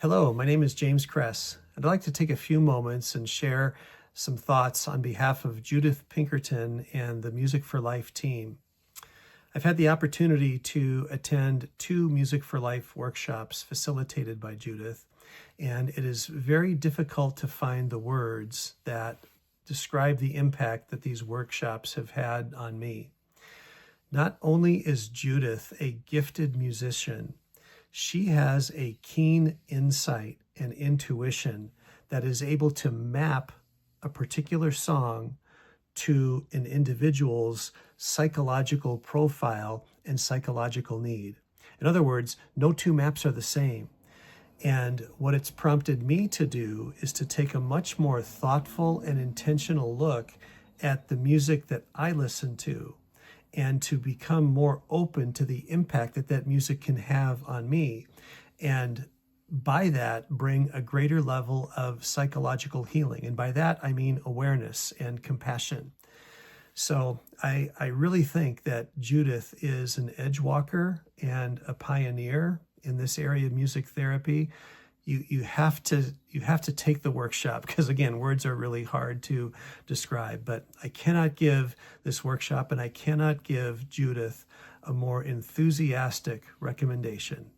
Hello, my name is James Kress. I'd like to take a few moments and share some thoughts on behalf of Judith Pinkerton and the Music4Life team. I've had the opportunity to attend 2 Music4Life workshops facilitated by Judith, and it is very difficult to find the words that describe the impact that these workshops have had on me. Not only is Judith a gifted musician, she has a keen insight and intuition that is able to map a particular song to an individual's psychological profile and psychological need. In other words, no 2 maps are the same. And what it's prompted me to do is to take a much more thoughtful and intentional look at the music that I listen to, and to become more open to the impact that that music can have on me. And by that, bring a greater level of psychological healing. And by that, I mean awareness and compassion. So I really think that Judith is an edge walker and a pioneer in this area of music therapy. You have to take the workshop, because again, words are really hard to describe, but I cannot give this workshop and I cannot give Judith a more enthusiastic recommendation.